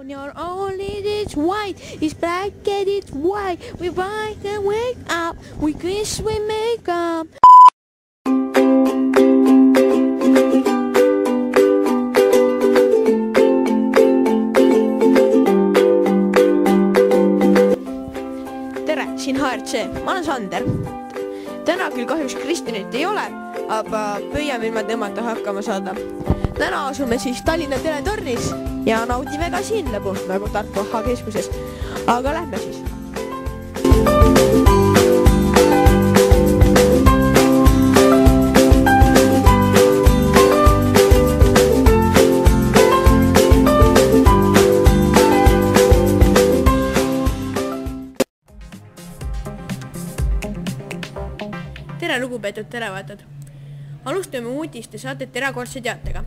You're only it's white, it's black and it's white. We rise and wake up, we kiss, we make up. Tere, siin HRC, ma olen Sander. Täna küll kahjuks Kristinit ei ole, aga püüame ilma temata hakkama saada. Täna asume siis Tallinna teletornis ja naudime ka siin lõbu, nagu Tartu Aha keskuses. Aga lähme siis. Tere lugupeetud terevaatajad! Alustame uudiste saadet erakordse teatega.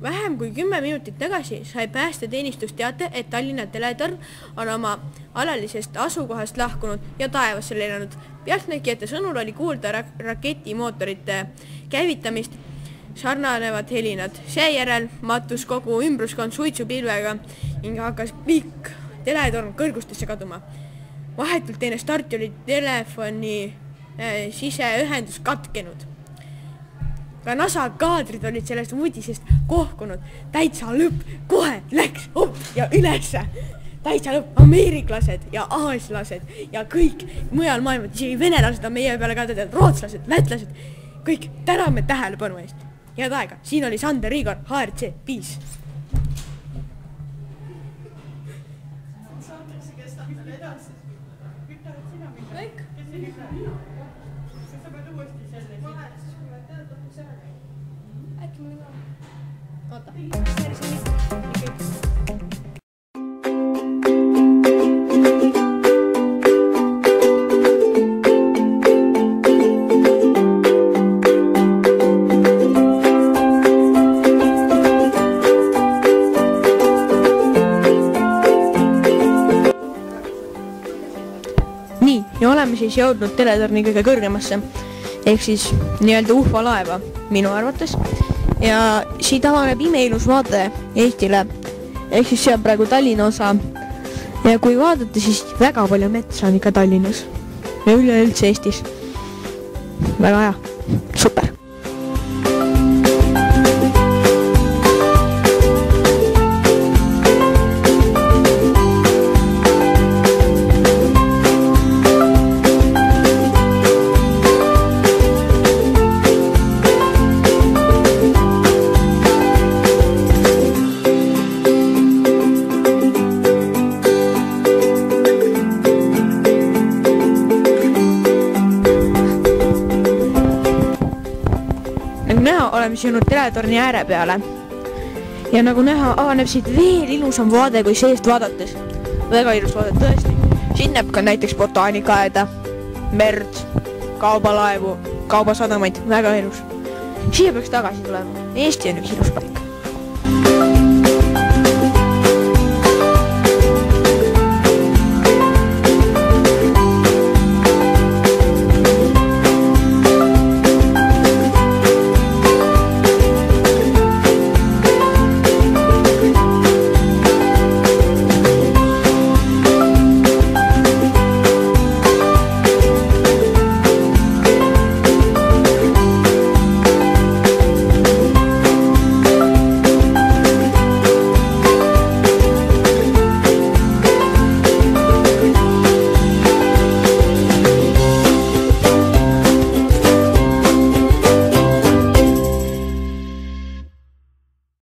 Vähem kui 10 minutit tagasi sai päästeteenistus teate, et Tallinna teletorn on oma alalisest asukohast lahkunud ja taevasse lennanud. Pealtnägijate sõnul oli kuulda raketimootorite käivitamist sarnanevad helinad. Seejärel matus kogu ümbruskond suitsupilvega ning hakkas pikk teletorn kõrgustesse kaduma. Vahetult enne starti oli telefoni siseühendus katkenud. Ka NASA kaadrid olid sellest uudisest kohkunud. Täitsa lõpp, kohe läks ja ülesse. Täitsa lõpp, ameeriklased ja aaslased ja kõik mujal maailmad, isegi venelased on meie peale kaetud, rootslased, lätlased, kõik täname tähelepanu eest. Head aega, siin oli Sander Igor, HRC, peace. Kõik? Sa pead uuesti selle siin. Siis kui ma tead, lõpuks ära käin. Äkki mul ka. Oota. Päris on nii, ja oleme siis jõudnud teletorni kõige kõrgemasse, ehk siis nii-öelda UFO laeva minu arvates. Ja siit avaneb imeilus vaade Eestile, ehk siis see on praegu Tallinna osa. Ja kui vaadata, siis väga palju metsa on ikka Tallinnas ja üleüldse Eestis. Väga hea, super. Nagu näha, oleme jõudnud teletorni ääre peale. Ja nagu näha, avaneb siit veel ilusam vaade kui seest vaadates. Väga ilus vaade, tõesti. Siin näeb ka näiteks botaanikaeda, merd, kaubalaevu, kaubasadamaid. Väga ilus. Siia peaks tagasi tulema. Eesti on üks ilus paik.